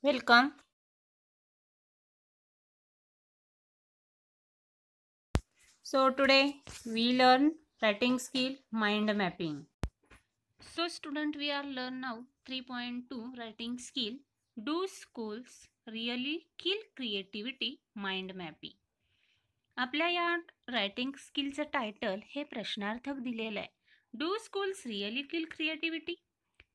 Welcome. So today we learn writing skill mind mapping. So student we are learn now 3.2 writing skill. Do schools really kill creativity mind mapping? आपल्या या writing स्किलचं title हे प्रश्नार्थक दिलेलं आहे. Do schools really kill creativity?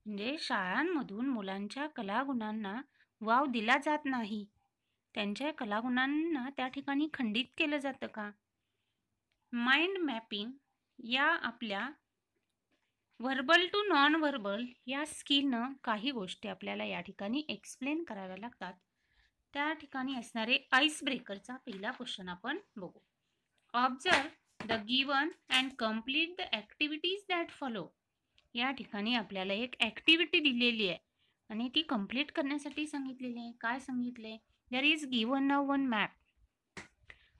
म्हणजे शाळांमधून मुलांच्या कलागुणांना wow दिला जात नाही. त्यांच्या कलागुणांना त्या ठिकाणी खंडित केलं जातं का? माइंड मॅपिंग या आपल्या व्हर्बल टू नॉन व्हर्बल या स्किलनं काही गोष्टी आपल्याला या ठिकाणी एक्सप्लेन कराव्या लागतात. त्या ठिकाणी असणारे आईस ब्रेकरचा पहिला क्वेश्चन आपण बघू. Observe the given and complete the activities that follow. या ठिकाणी आपल्याला एक ॲक्टिव्हिटी दिलेली आहे आणि ती कंप्लीट करण्यासाठी सांगितलेली आहे. काय सांगितले? देअर इज गिवन नाव one map.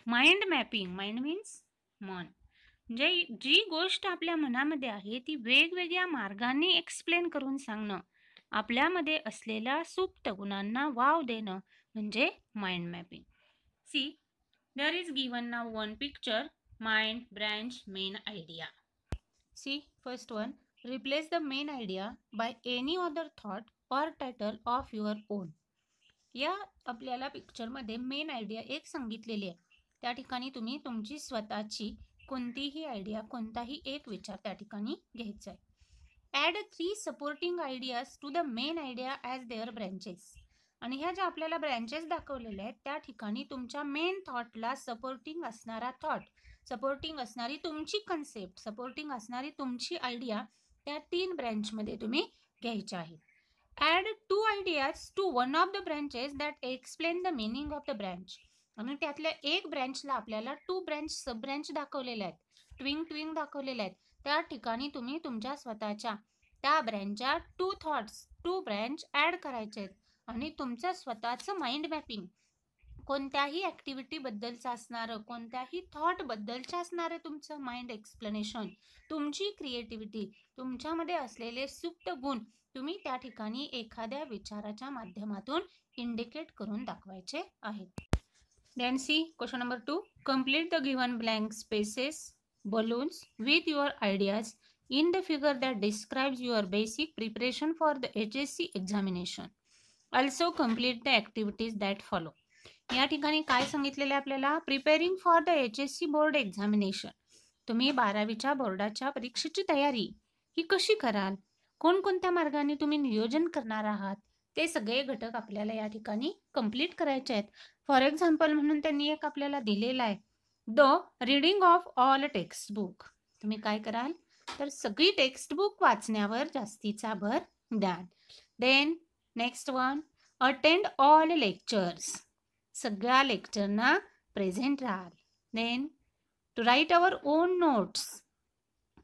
Mind mapping, mind means मन, म्हणजे जी गोष्ट आपल्या मनामध्ये आहे ती वेगवेगळ्या मार्गाने एक्सप्लेन करून सांगणं, आपल्यामध्ये असलेल्या सुप्त गुणांना वाव देणं म्हणजे mind mapping. See there is given नाव one picture, mind, branch, main idea. See first one, replace the main idea by any other thought or title of your own. या आपल्याला पिक्चरमध्ये मेन आयडिया एक सांगितलेली आहे. त्या ठिकाणी तुम्ही तुमची स्वतःची कोणतीही आयडिया, कोणताही एक विचार त्या ठिकाणी घ्यायचा आहे. Add 3 supporting ideas to the main idea as their branches. आणि ह्या ज्या आपल्याला ब्रँचेस दाखवलेल्या आहेत त्या ठिकाणी तुमच्या मेन थॉटला सपोर्टिंग असणारा थॉट, सपोर्टिंग असणारी तुमची कन्सेप्ट, सपोर्टिंग असणारी तुमची आयडिया त्या 3 ब्रँचमध्ये तुम्ही घ्यायच्या आहेत. Add 2 ideas to one of the branches that explain the meaning of the branch. आणि त्यातल्या एक ब्रँचला आपल्याला 2 ब्रँच सब ब्रँच दाखवलेल्या आहेत, ट्विंग दाखवलेल्या आहेत. त्या ठिकाणी तुम्ही तुमच्या स्वतःच्या त्या ब्रँचच्या 2 थॉट्स, 2 ब्रँच ॲड करायचे आहेत आणि तुमचं स्वतःचं माइंड मॅपिंग, कोणत्याही ॲक्टिव्हिटीबद्दलचं असणारं, कोणत्याही थॉटबद्दलचं असणारं तुमचं माइंड एक्सप्लेनेशन, तुमची क्रिएटिव्हिटी, तुमच्यामध्ये असलेले सुप्त गुण तुम्ही त्या ठिकाणी एखाद्या विचाराच्या माध्यमातून इंडिकेट करून दाखवायचे आहेत. Then see question number 2. Complete the given blank spaces, balloons with your ideas in the figure that describes your basic preparation for the HSC examination. Also complete the activities that follow. या ठिकाणी काय सांगितलेले आपल्याला? Preparing for the HSC board examination. तुम्ही 12वीच्या बोर्डाच्या परीक्षेची तयारी ही कशी कराल, कोणकोणत्या मार्गाने तुम्ही नियोजन करणार आहात, ते सगळे घटक आपल्याला या ठिकाणी कंप्लीट करायचे आहेत. फॉर एक्झाम्पल म्हणून त्यांनी एक आपल्याला दिलेला आहे, the reading of all text book. तुम्ही काय कराल तर सगळी टेक्स्ट बुक वाचण्यावर जास्तीचा भर द्याल. Then next one, attend all lectures. सगळ्या लेक्चरना प्रेझेंट राहाल. Then to write our own notes.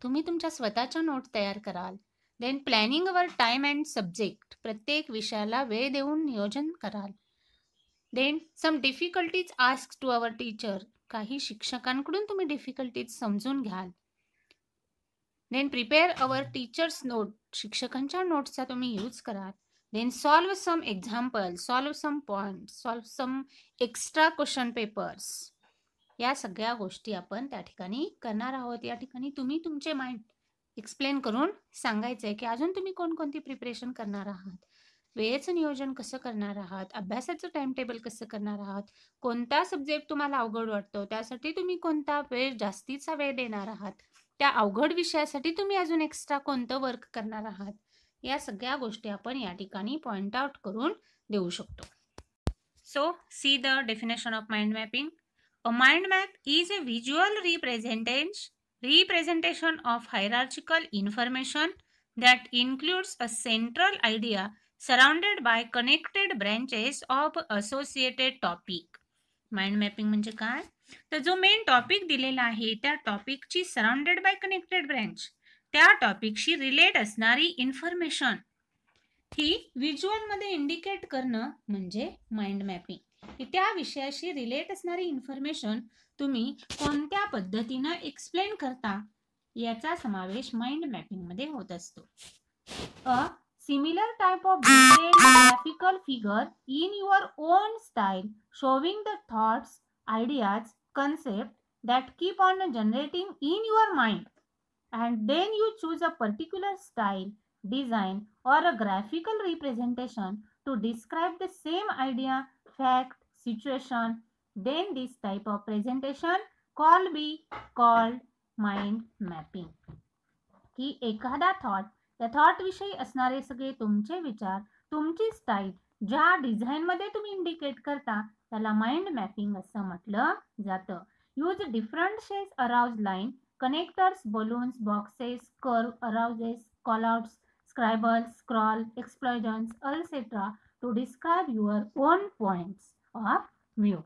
तुम्ही तुमच्या स्वतःच्या नोट तयार कराल. Then planning our time and subject. प्रत्येक विषयाला वेळ देऊन नियोजन कराल. Then some difficulties ask to our teacher. काही शिक्षकांकडून तुम्ही डिफिकल्टीज समजून घ्याल. Then prepare our teachers note. शिक्षकांच्या नोट्सचा तुम्ही यूज कराल. Then solve some example, solve some point, solve some extra question papers. या सगळ्या गोष्टी आपण त्या ठिकाणी करणार आहोत. या ठिकाणी तुम्ही तुमचे माइंड एक्सप्लेन करून सांगायचं आहे की अजून तुम्ही कोणकोणती प्रिपरेशन करणार आहात, वेळेचं नियोजन कसं करणार आहात, अभ्यासाचं टाइम टेबल कसं करणार आहात, कोणता सब्जेक्ट तुम्हाला अवघड वाटतो त्यासाठी तुम्ही कोणता जास्तीचा वेळ देणार आहात, त्या अवघड विषयासाठी तुम्ही अजून एक्स्ट्रा कोणतं वर्क करणार आहात. या सगळ्या गोष्टी आपण या ठिकाणी पॉइंट आउट करून देऊ शकतो. So see the definition of mind mapping. A mind map is a visual representation of hierarchical information that includes a central idea surrounded by connected branches of associated topic. Mind mapping म्हणजे काय? तर जो main topic दिलेला आहे त्या टॉपिकची surrounded by connected branch, त्या टॉपिकशी relate असणारी information ही व्हिज्युअलमध्ये indicate करणं म्हणजे माइंड मॅपिंग. की त्या विषयाशी रिलेट असणारी इन्फॉर्मेशन तुम्ही कोणत्या पद्धतीनं एक्सप्लेन करता याचा समावेश माइंड मॅपिंग मध्ये होत असतो. अ similar type of detailed graphical figure in your own style, showing the thoughts, ideas, concepts that keep on generating in your mind. And then you choose a particular style, design, or a graphical representation to describe the same idea, fact, situation. Then this type of presentation be called mind mapping. की एखादा thought, त्या thought विषयी असणारे सगळे तुमचे विचार, तुमची style ज्या डिझाईन मध्ये तुम्ही इंडिकेट करता त्याला माइंड मॅपिंग असं म्हटलं जातं. Use different shapes arrows line, connectors, balloons, boxes, curve, arrows, callouts, scribbles, scroll, explosions, etcetera to describe your own points of view.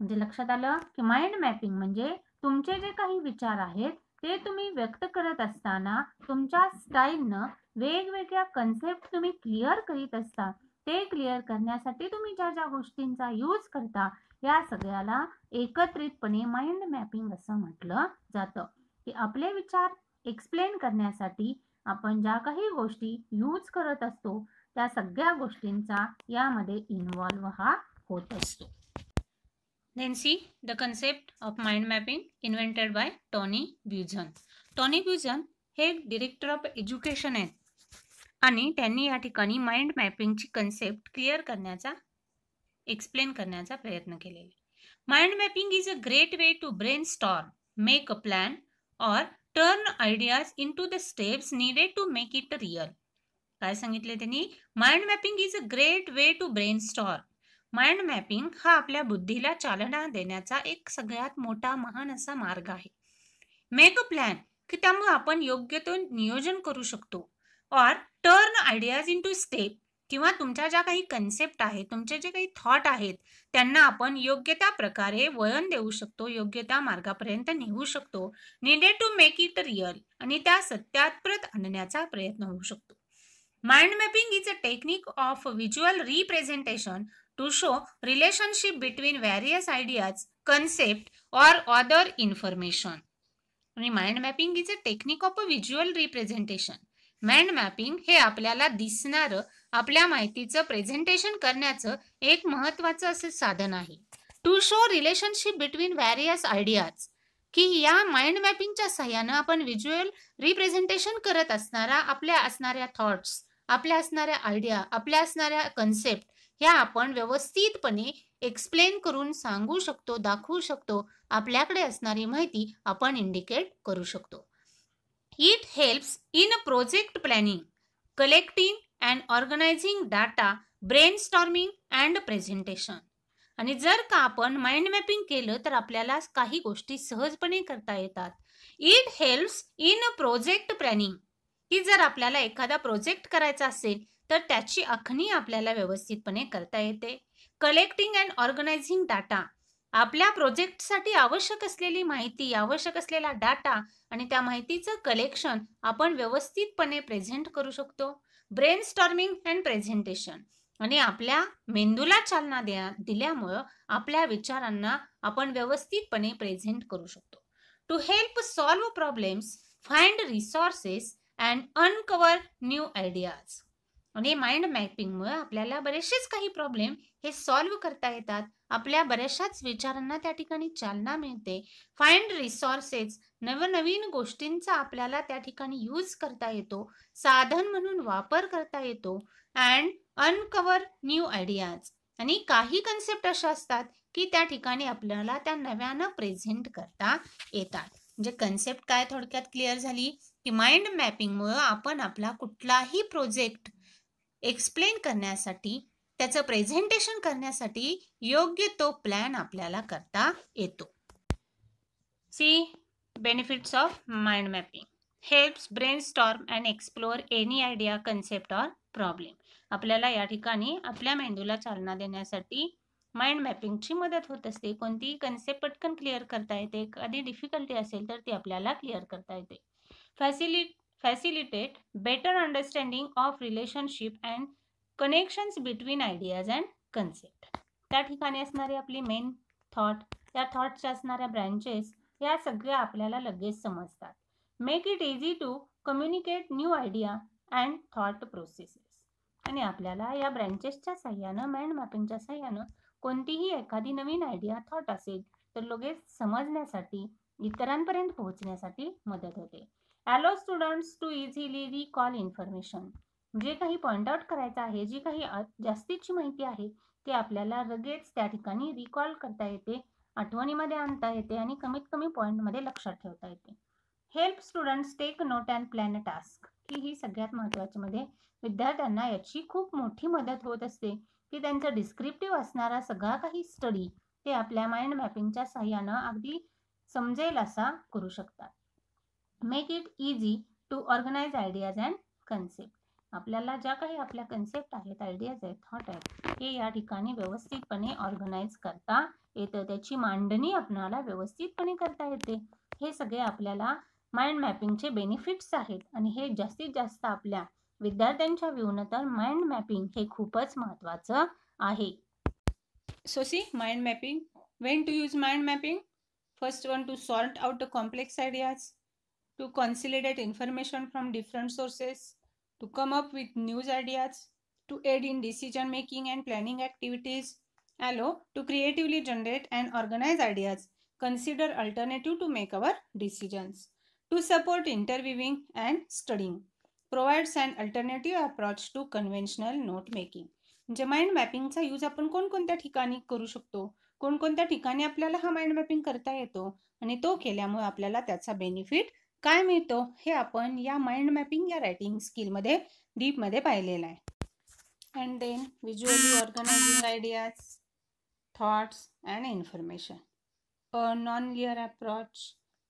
म्हणजे लक्षात आलं की माइंड मॅपिंग म्हणजे तुमचे जे काही विचार आहेत ते तुम्ही व्यक्त करत असताना तुमच्या स्टाईलनं वेगवेगळ्या कन्सेप्ट तुम्ही क्लिअर करीत असता. ते क्लिअर करण्यासाठी तुम्ही ज्या ज्या गोष्टींचा यूज करता या सगळ्याला एकत्रितपणे माइंड मॅपिंग असं म्हटलं जातं. की आपले विचार एक्सप्लेन करण्यासाठी आपण ज्या काही गोष्टी यूज करत असतो त्या सगळ्या गोष्टींचा यामध्ये इन्व्हॉल्व हा होत असतो. Then see the concept of mind mapping invented by Tony Buzan. Tony Buzan हे डिरेक्टर ऑफ एज्युकेशन आहेत आणि त्यांनी या ठिकाणी माइंड मॅपिंगची कन्सेप्ट क्लिअर करण्याचा, एक्सप्लेन करण्याचा प्रयत्न केलेला. Mind mapping is a great way to brainstorm, make a plan और turn ideas into the steps needed to make it real. काय सांगितले त्यांनी? Mind mapping is a great way to brainstorm. Mind mapping हा आपल्या बुद्धीला चालना देण्याचा एक सगळ्यात मोठा महान असा मार्ग आहे. मेक अ प्लॅन की त्यामुळे आपण योग्य तो नियोजन करू शकतो. और टर्न आयडियाज इनटू स्टेप किंवा तुमच्या ज्या काही कन्सेप्ट आहेत, तुमचे जे काही थॉट आहेत त्यांना आपण योग्य त्या प्रकारे वळण देऊ शकतो, योग्य त्या मार्गापर्यंत नेऊ शकतो. Needed to make it real आणि त्या सत्यात आणण्याचा प्रयत्न होऊ शकतो. Mind mapping is a technique of visual representation to show relationship between various ideas, concept or other information. आणि mind mapping is a technique of a visual representation. Mind mapping हे आपल्याला दिसणारं आपल्या माहितीचं प्रेझेंटेशन करण्याचं एक महत्त्वाचं असं साधन आहे. To show relationship between various ideas, की या माइंड मॅपिंगच्या सहाय्यानं आपण व्हिज्युअल रिप्रेझेंटेशन करत असणारा आपल्या असणाऱ्या थॉट्स, आपल्या असणाऱ्या आयडिया, आपल्या असणाऱ्या कन्सेप्ट ह्या आपण व्यवस्थितपणे एक्सप्लेन करून सांगू शकतो, दाखवू शकतो. आपल्याकडे असणारी माहिती आपण इंडिकेट करू शकतो. It helps in project planning, collecting and organising data, brainstorming and presentation. आणि जर का आपण माइंड मॅपिंग केलं तर आपल्याला काही गोष्टी सहजपणे करता येतात. It helps in project planning, की जर आपल्याला एखादा प्रोजेक्ट करायचा असेल तर त्याची आखणी आपल्याला व्यवस्थितपणे करता येते. कलेक्टिंग अँड ऑर्गनायझिंग डाटा, आपल्या प्रोजेक्टसाठी आवश्यक असलेली माहिती, आवश्यक असलेला डाटा आणि त्या माहितीचं कलेक्शन आपण व्यवस्थितपणे प्रेझेंट करू शकतो. ब्रेनस्टॉर्मिंग अँड प्रेझेंटेशन, आणि आपल्या मेंदूला चालना दिल्यामुळं आपल्या विचारांना आपण व्यवस्थितपणे प्रेझेंट करू शकतो. To help solve problems, find resources and uncover new ideas. आणि माइंड मॅपिंगमुळे आपल्याला बरेचसेच काही प्रॉब्लेम हे सॉल्व्ह करता येतात. आपल्या बऱ्याचशाच विचारांना त्या ठिकाणी चालना मिळते. फाइंड रिसोर्सेस, नवनवीन गोष्टींचा आपल्याला त्या ठिकाणी यूज करता येतो, साधन म्हणून वापर करता येतो. अँड अनकवर न्यू आयडियाज, आणि काही कन्सेप्ट अशा असतात की त्या ठिकाणी आपल्याला त्या नव्यानं प्रेझेंट करता येतात. म्हणजे कन्सेप्ट काय थोडक्यात क्लिअर झाली की माइंड मॅपिंगमुळे आपण आपला कुठलाही प्रोजेक्ट एक्सप्लेन करण्यासाठी, त्याचं प्रेझेंटेशन करण्यासाठी योग्य तो प्लॅन आपल्याला करता येतो. See benefits of mind mapping. Helps brainstorm and explore any idea, concept or problem. आपल्याला या ठिकाणी आपल्या मेंदूला चालना देण्यासाठी माइंड मॅपिंगची मदत होत असते. कोणतीही कन्सेप्ट पटकन क्लिअर करता येते, एखादी डिफिकल्टी असेल तर ती आपल्याला क्लिअर करता येते. Facilitate better understanding of relationship and connections between ideas and concept. त्या ठिकाणी असणारी आपली मेन थॉट, त्या थॉटच्या असणाऱ्या ब्रँचेस या सगळ्या आपल्याला लगेच समजतात. Make it easy to communicate new idea and thought processes. आणि आपल्याला या ब्रँचेसच्या साह्यानं माइंड मॅपिंगच्या साह्यानं कोणतीही एखादी नवीन आयडिया थॉट असेल तर लगेच समजण्यासाठी इतरांपर्यंत पोहोचण्यासाठी मदत होते. Allow students to easily recall information. जे काही पॉइंट आउट करायचं आहे, जी काही जास्तीची माहिती आहे ती आपल्याला लगेच त्या ठिकाणी रिकॉल करता येते, आठवणीमध्ये आणता येते आणि कमीत कमी पॉइंटमध्ये लक्षात ठेवता येते. Help students take note and plan a task. ही सगळ्यात महत्त्वाची मध्ये विद्यार्थ्यांना याची खूप मोठी मदत होत असते की त्यांचं डिस्क्रिप्टिव्ह असणारा सगळा काही स्टडी ते आपल्या माइंड मॅपिंगच्या साह्यानं अगदी समजेल असा करू शकतात. Make it easy to organise ideas and concept. आपल्याला ज्या काही आपल्या कन्सेप्ट आहेत, आयडियाज आहेत, थॉट आहेत, हे या ठिकाणी व्यवस्थितपणे ऑर्गनाइज करता येतं. त्याची मांडणी आपल्याला व्यवस्थितपणे करता येते. हे सगळे आपल्याला माइंड मॅपिंगचे बेनिफिट्स आहेत आणि हे जास्तीत जास्त आपल्या विद्यार्थ्यांच्या व्ह्यूनं तर माइंड मॅपिंग हे खूपच महत्त्वाचं आहे. So see, mind mapping. When to use mind mapping? First one, to sort out the complex ideas, to consolidate information from different sources, to come up with new ideas, to aid in decision making and planning activities, allow to creatively generate and organize ideas, consider alternative to make our decisions, to support interviewing and studying, provides an alternative approach to conventional note making. म्हणजे mind मॅपिंगचा use आपण कोणकोणत्या ठिकाणी करू शकतो, कोणकोणत्या ठिकाणी आपल्याला हा माइंड मॅपिंग करता येतो आणि तो केल्यामुळे आपल्याला त्याचा बेनिफिट काय मिळतो हे आपण या माइंड मॅपिंग या रायटिंग स्किलमध्ये डीपमध्ये पाहिलेलं आहे. And then visually organising ideas, thoughts and information. A non linear approach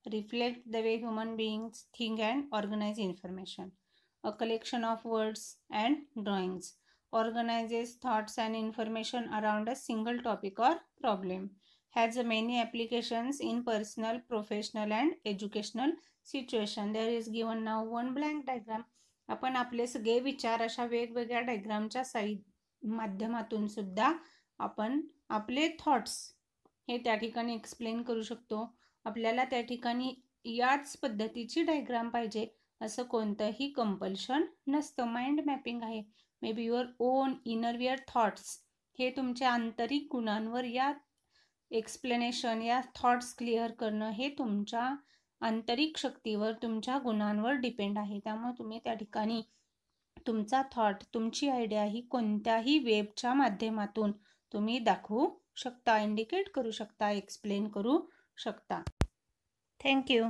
reflect the way human beings think and organise information. A collection of words and drawings organizes thoughts and information around a single topic or problem, has many applications in personal, professional and educational situation. There is given now one blank diagram. आपण आपले सगळे विचार अशा वेगवेगळ्या डायग्रामच्या माध्यमातून सुद्धा आपण आपले थॉट्स हे त्या ठिकाणी एक्सप्लेन करू शकतो. आपल्याला त्या ठिकाणी याच पद्धतीची डायग्राम पाहिजे असं कोणतंही कंपल्शन नसतं. माइंड मॅपिंग आहे may be your on innerwear thoughts, हे तुमच्या आंतरिक गुणांवर या एक्सप्लेनेशन या थॉट्स क्लिअर करणं हे तुमच्या आंतरिक शक्तीवर, तुमच्या गुणांवर डिपेंड आहे. त्यामुळे तुम्ही त्या ठिकाणी तुमचा थॉट, तुमची आयडिया ही कोणत्याही वेबच्या माध्यमातून तुम्ही दाखवू शकता, इंडिकेट करू शकता, एक्सप्लेन करू शकता. थँक्यू.